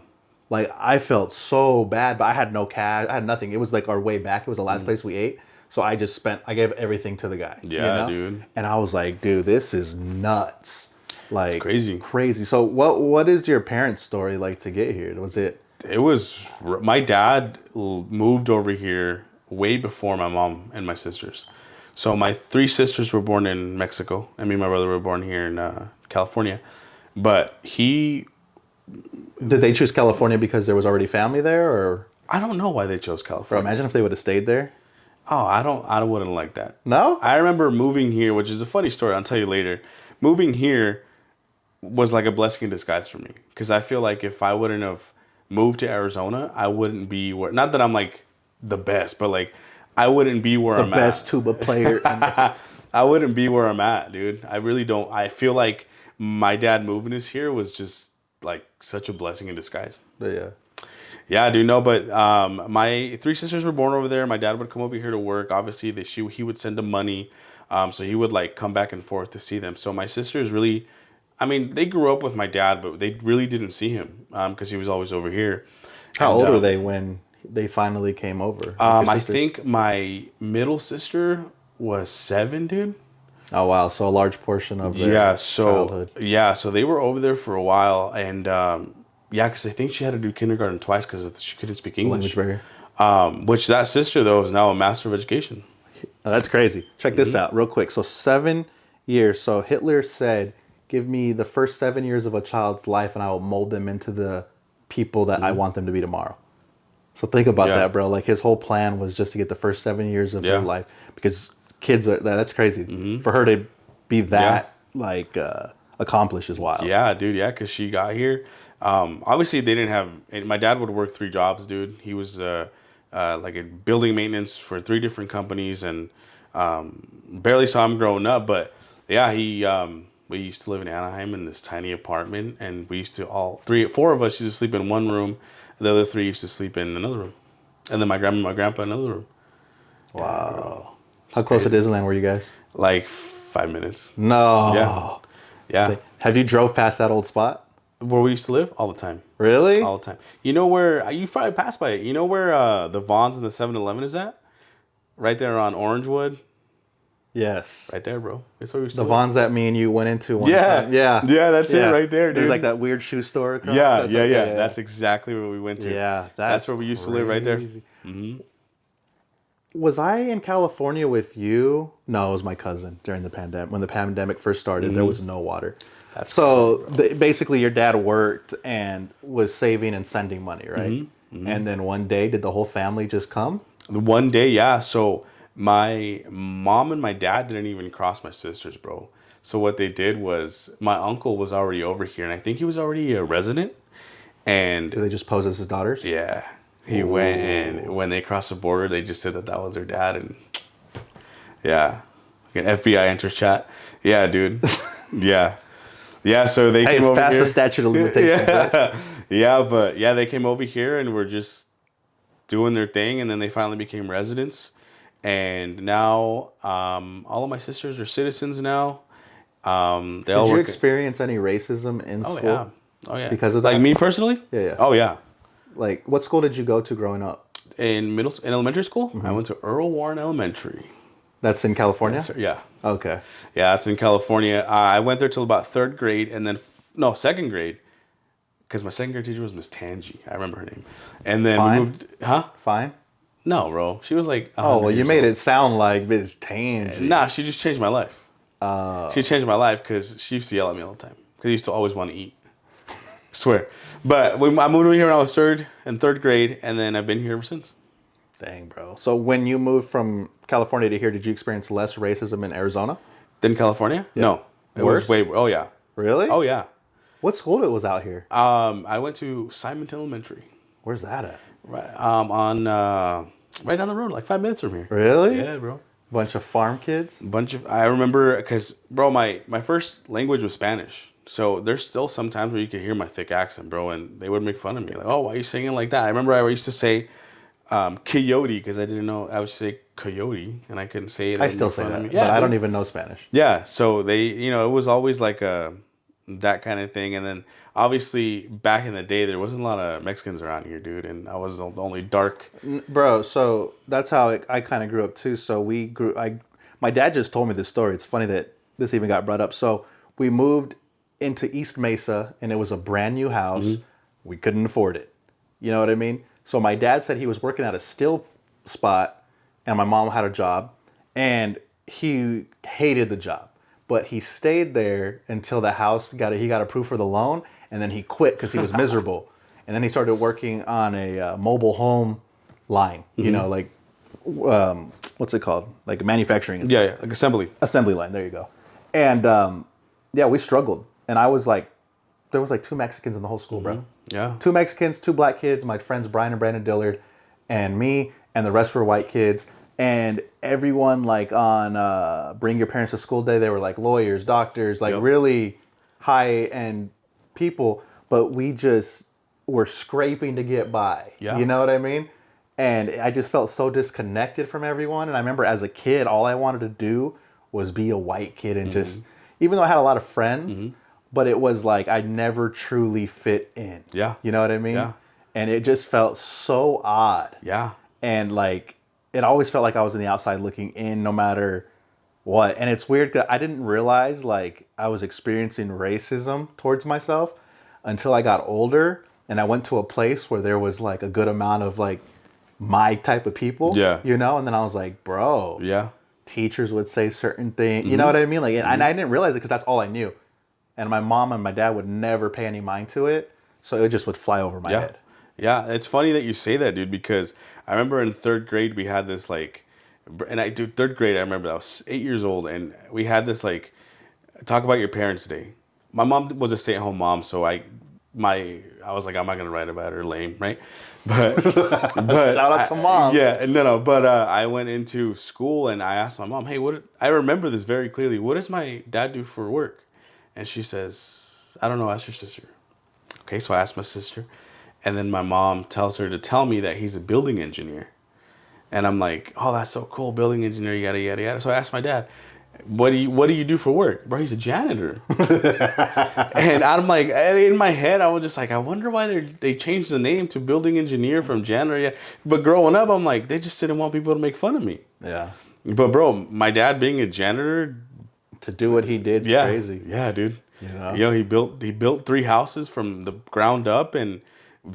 Like, I felt so bad, but I had no cash. I had nothing. It was like our way back. It was the last place we ate. So I gave everything to the guy. Yeah, you know? dude. And I was like, dude, this is nuts. Like, It's crazy. Crazy. So what is your parents' story like to get here? It was my dad moved over here way before my mom and my sisters. So my 3 sisters were born in Mexico, and me and my brother were born here in California. But Did they choose California because there was already family there, or? I don't know why they chose Bro, California. imagine if they would have stayed there. Oh, I wouldn't like that. No? I remember moving here, which is a funny story. I'll tell you later. Moving here was like a blessing in disguise for me, because I feel like if I wouldn't have moved to Arizona, I wouldn't be where. Not that I'm like the best, but like I wouldn't be where I'm at. The best tuba player. I wouldn't be where I'm at, dude. I really don't. I feel like my dad moving us here was just like such a blessing in disguise. But yeah. Yeah, dude. No, but my 3 sisters were born over there. My dad would come over here to work. Obviously, he would send them money, so he would like come back and forth to see them. So my sisters really, I mean, they grew up with my dad, but they really didn't see him because he was always over here. How old were they when they finally came over? I think my middle sister was 7, dude. Oh wow! So a large portion of their childhood. Yeah, so they were over there for a while, and because I think she had to do kindergarten twice because she couldn't speak English. Language barrier. Which that sister though is now a master of education. Oh, that's crazy. Check this out real quick. So 7 years. So Hitler said, "Give me the first 7 years of a child's life, and I will mold them into the people that I want them to be tomorrow." So think about that, bro. Like his whole plan was just to get the first 7 years of their life, because kids are that's crazy for her to be that like accomplished is wild. Yeah, dude. Yeah, because she got here. Obviously, they didn't have. And my dad would work 3 jobs, dude. He was like a building maintenance for 3 different companies, and barely saw him growing up. But yeah, we used to live in Anaheim in this tiny apartment, and we used to 4 of us used to sleep in one room. The other 3 used to sleep in another room, and then my grandma and my grandpa in another room. Wow. How close to Disneyland were you guys? Like 5 minutes. No. Yeah. Yeah. Have you drove past that old spot? Where we used to live? All the time. Really? All the time. You know where, you probably passed by it. You know where the Vons and the 7-Eleven is at? Right there on Orangewood. Yes. Right there, bro. It's where we used to The live. Vons that me and you went into one Yeah. time. Yeah. Yeah, that's it right there, dude. There's like that weird shoe store across. Yeah, That's yeah, like- yeah. That's exactly where we went to. Yeah, That's where we used to live right there. crazy. Was I in California with you? No, it was my cousin during the pandemic. When the pandemic first started, there was no water. That's so basically, your dad worked and was saving and sending money, right? And then one day, did the whole family just come? One day, yeah. So my mom and my dad didn't even cross my sisters, bro. So what they did was my uncle was already over here, and I think he was already a resident. And Did they just pose as his daughters? yeah, he went, and when they crossed the border, they just said that was their dad, and yeah, like an FBI enters chat. Yeah, dude. Yeah. Yeah, so they came It's over past here. the statute of limitations. Right? Yeah, but yeah, they came over here and were just doing their thing, and then they finally became residents. And now, all of my sisters are citizens now. They all Did you work. experience any racism in Oh school? yeah, oh yeah. Because of like that? me personally. Yeah, yeah. Oh yeah. Like, what school did you go to growing up? In elementary school, I went to Earl Warren Elementary. That's in California? Yes, sir. Yeah. Okay. Yeah, it's in California. I went there till about 3rd grade, and then second grade, because my second grade teacher was Miss Tangi. I remember her name. And then Fine? we moved. Huh? Fine. No, bro. She was like. Oh, 100 well, you years made old. it sound like Miss Tangy. Nah, she just changed my life. She changed my life because she used to yell at me all the time. Because I used to always want to eat. Swear. But I moved over here when I was 3rd grade, and then I've been here ever since. Dang, bro. So when you moved from California to here, did you experience less racism in Arizona? Then California? No. It Worse? was way. Oh yeah. Really? Oh yeah. What school it was out here? I went to Simon Elementary. Where's that at? Right. On right down the road, like 5 minutes from here. Really? Yeah, bro. Bunch of farm kids? I remember because, bro, my first language was Spanish. So there's still some times where you could hear my thick accent, bro, and they would make fun of me. Like, oh, why are you singing like that? I remember I used to say coyote because I didn't know. I would say coyote, and I couldn't say it. I still say that, Yeah, but I don't dude. even know Spanish. Yeah, so they, it was always like that kind of thing. And then obviously back in the day, there wasn't a lot of Mexicans around here, dude, and I was the only dark. Bro, so that's how I kind of grew up too. So my dad just told me this story. It's funny that this even got brought up. So we moved into East Mesa, and it was a brand new house. We couldn't afford it. You know what I mean? So my dad said he was working at a steel spot, and my mom had a job, and he hated the job. But he stayed there until the house he got approved for the loan, and then he quit because he was miserable. And then he started working on a mobile home line, you know, like, what's it called? Like manufacturing. And Yeah, yeah, like assembly line, there you go. And yeah, we struggled. And there was like 2 Mexicans in the whole school, bro. Yeah. 2 Mexicans, 2 black kids, my friends Brian and Brandon Dillard, and me, and the rest were white kids. And everyone like on Bring Your Parents to School Day, they were like lawyers, doctors, like really high-end people. But we just were scraping to get by. Yeah. You know what I mean? And I just felt so disconnected from everyone. And I remember as a kid, all I wanted to do was be a white kid and just, even though I had a lot of friends, but it was like I never truly fit in. Yeah. You know what I mean? Yeah. And it just felt so odd. Yeah. And like, it always felt like I was on the outside looking in no matter what. And it's weird because I didn't realize like I was experiencing racism towards myself until I got older and I went to a place where there was like a good amount of like my type of people. Yeah. You know? And then I was like, bro. Yeah. Teachers would say certain things. You know what I mean? Like, and I didn't realize it because that's all I knew. And my mom and my dad would never pay any mind to it. So it just would fly over my head. Yeah, it's funny that you say that, dude, because I remember in 3rd grade we had this like, and 3rd grade I remember I was 8 years old, and we had this like, talk about your parents' day. My mom was a stay-at-home mom, so I was like, I'm not gonna write about her, lame, right? But Shout out to mom. Yeah, no, but I went into school and I asked my mom, hey, I remember this very clearly. What does my dad do for work? And she says, I don't know, ask your sister. Okay, so I asked my sister. And then my mom tells her to tell me that he's a building engineer. And I'm like, oh, that's so cool, building engineer, yada, yada, yada. So I asked my dad. what do you do for work? Bro, he's a janitor. And I'm like, in my head, I was just like, I wonder why they changed the name to building engineer from janitor. Yeah. But growing up, I'm like, they just didn't want people to make fun of me. Yeah. But bro, my dad being a janitor, To do what he did is yeah, crazy. yeah, dude. You know? He built 3 houses from the ground up and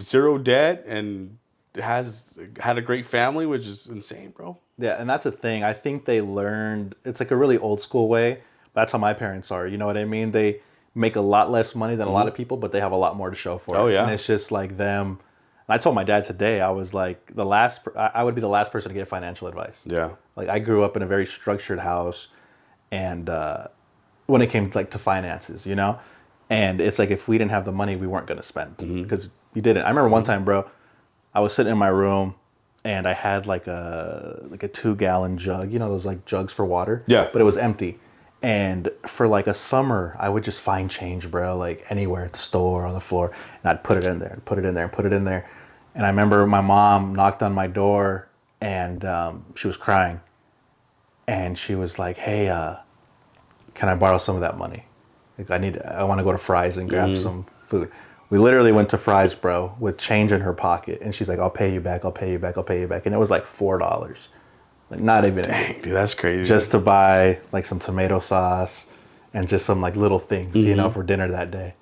0 debt and has had a great family, which is insane, bro. Yeah, and that's the thing. I think they learned, it's like a really old school way. That's how my parents are. You know what I mean? They make a lot less money than a lot of people, but they have a lot more to show for it. Oh, yeah. And it's just like them. And I told my dad today, I was like, I would be the last person to get financial advice. Yeah. Like, I grew up in a very structured house, and when it came to finances, you know? And it's like, if we didn't have the money, we weren't going to spend because we didn't. I remember one time, bro, I was sitting in my room and I had like a 2-gallon jug, you know, those like jugs for water. Yeah. But it was empty. And for like a summer, I would just find change, bro, like anywhere at the store, on the floor, and I'd put it in there and put it in there and put it in there. And I remember my mom knocked on my door and she was crying. And she was like, hey, can I borrow some of that money? Like, I want to go to Fry's and grab some food. We literally went to Fry's, bro, with change in her pocket. And she's like, I'll pay you back, I'll pay you back, I'll pay you back. And it was like $4. Like, not even. Dang, dude, that's crazy. Just to buy like some tomato sauce and just some like little things, you know, for dinner that day.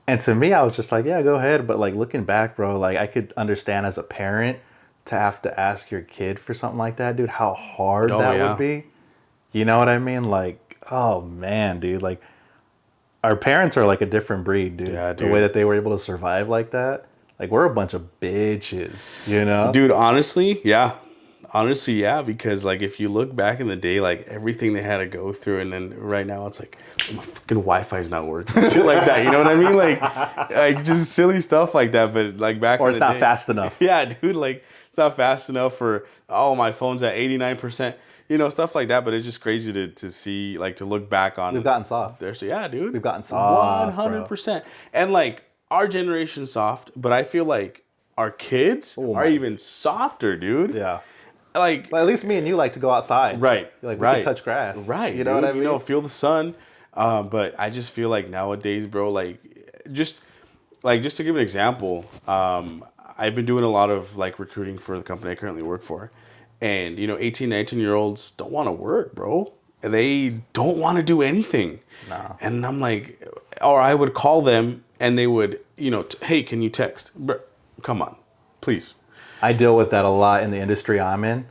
And to me, I was just like, yeah, go ahead. But like looking back, bro, like I could understand as a parent to have to ask your kid for something like that, dude, how hard that would be. You know what I mean? Like, oh man, dude, like our parents are like a different breed, dude. Yeah, The dude. way that they were able to survive like that. Like, we're a bunch of bitches, you know? Dude, honestly, yeah. Honestly, yeah, because like if you look back in the day, like everything they had to go through, and then right now it's like my fucking Wi-Fi's not working, shit like that. You know what I mean? Like just silly stuff like that. But like back, Or in it's the not day, fast enough. Yeah, dude, like it's not fast enough for my phone's at 89%. You know, stuff like that. But it's just crazy to see, like to look back on. We've gotten soft. There, so yeah, dude, We've gotten soft, 100%. And like our generation's soft, but I feel like our kids are even softer, dude. Yeah. Like, Well, at least me and you like to go outside. right, Like, we right, can touch grass. right. You know dude, what I mean? You know, feel the sun. But I just feel like nowadays, bro, just to give an example, I've been doing a lot of like recruiting for the company I currently work for, and 18, 19-year-olds don't want to work, bro. They don't want to do anything. No. And I'm like, or I would call them and they would, hey, can you text? Bro, come on, please. I deal with that a lot in the industry I'm in.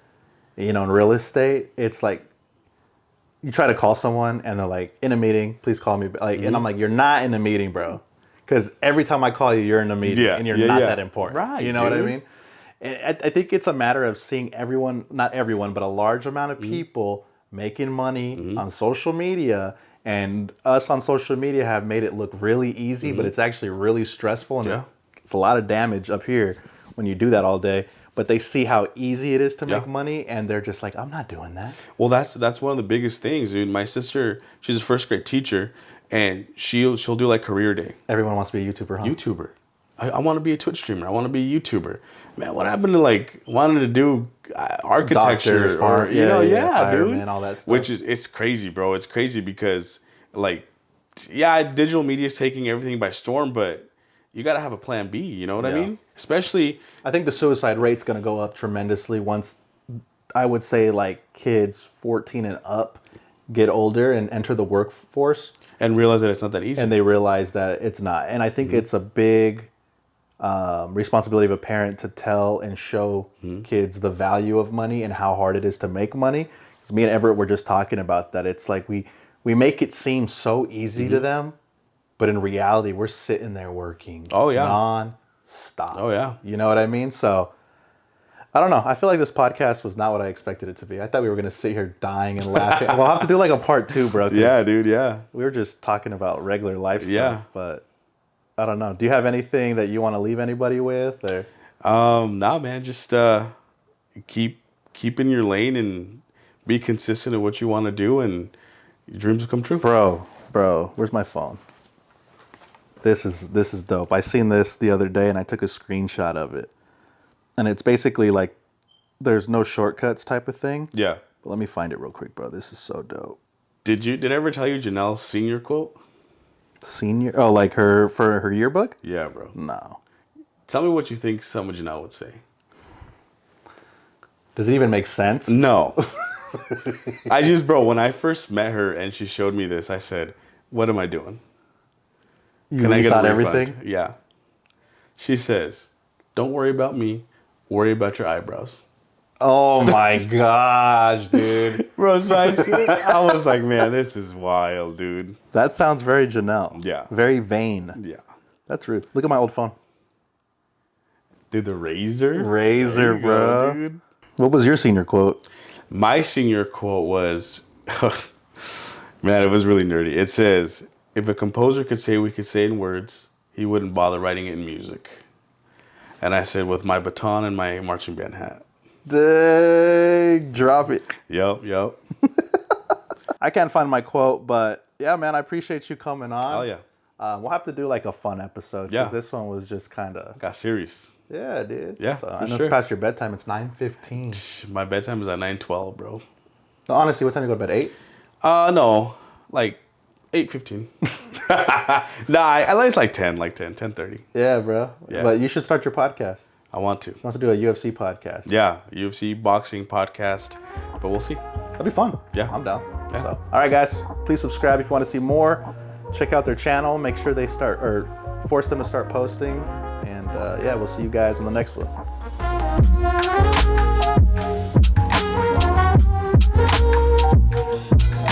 In real estate, it's like you try to call someone and they're like, in a meeting, please call me. Like, and I'm like, you're not in a meeting, bro. Because every time I call you, you're in a meeting and you're not that important. Right, you know what I mean? And I think it's a matter of seeing everyone, not everyone, but a large amount of people making money on social media. And us on social media have made it look really easy, but it's actually really stressful. And it's a lot of damage up here when you do that all day. But they see how easy it is to make money, and they're just like, I'm not doing that. Well, that's one of the biggest things, dude. My sister, she's a first grade teacher, and she'll do like career day. Everyone wants to be a YouTuber, huh? YouTuber. I want to be a Twitch streamer. I want to be a YouTuber. Man, what happened to like wanting to do architecture Doctors, firemen, dude? all that stuff. Which is, it's crazy, bro. It's crazy because like, digital media is taking everything by storm, but you got to have a plan B. You know what I mean? Especially, I think the suicide rate's going to go up tremendously once, I would say, like kids 14 and up get older and enter the workforce. And realize that it's not that easy. And they realize that it's not. And I think it's a big responsibility of a parent to tell and show kids the value of money and how hard it is to make money. Because me and Everett were just talking about that. It's like we make it seem so easy to them, but in reality, we're sitting there working non-stop. Oh, yeah. You know what I mean? So, I don't know. I feel like this podcast was not what I expected it to be. I thought we were going to sit here dying and laughing. We'll have to do like a part 2, bro. Yeah, dude, yeah. We were just talking about regular life stuff, Yeah. but I don't know. Do you have anything that you want to leave anybody with? Or? Nah, man, just keep in your lane and be consistent in what you want to do, and your dreams will come true. Bro, where's my phone? This is dope. I seen this the other day and I took a screenshot of it. And it's basically like there's no shortcuts type of thing. Yeah. But let me find it real quick, bro. This is so dope. Did I ever tell you Janelle's senior quote? Senior? Oh, like for her yearbook? Yeah, bro. No. Tell me what you think some of Janelle would say. Does it even make sense? No. Bro, when I first met her and she showed me this, I said, what am I doing? Can I get everything? Yeah. She says, don't worry about me. Worry about your eyebrows. Oh my gosh, dude. Bro, so I was like, man, this is wild, dude. That sounds very Janelle. Yeah. Very vain. Yeah. That's rude. Look at my old phone. Dude, the razor? Razor, bro. Dude. What was your senior quote? My senior quote was, man, it was really nerdy. It says, if a composer could say we could say in words, he wouldn't bother writing it in music. And I said, with my baton and my marching band hat. Dang, drop it. Yep. I can't find my quote, but yeah, man, I appreciate you coming on. Oh, yeah. We'll have to do like a fun episode because this one was just kind of... Got serious. Yeah, dude. Yeah, so I know it's past your bedtime. It's 9:15. My bedtime is at 9:12, bro. No, honestly, what time do you go to bed? 8? No, like 8:15. Nah, I like it's like 10:30. Yeah, bro. Yeah. But you should start your podcast. I want to. I want to do a UFC podcast. Yeah, UFC boxing podcast, but we'll see. That'd be fun. Yeah. I'm down. Yeah. So, all right, guys, please subscribe if you want to see more. Check out their channel. Make sure they force them to start posting. And yeah, we'll see you guys in the next one.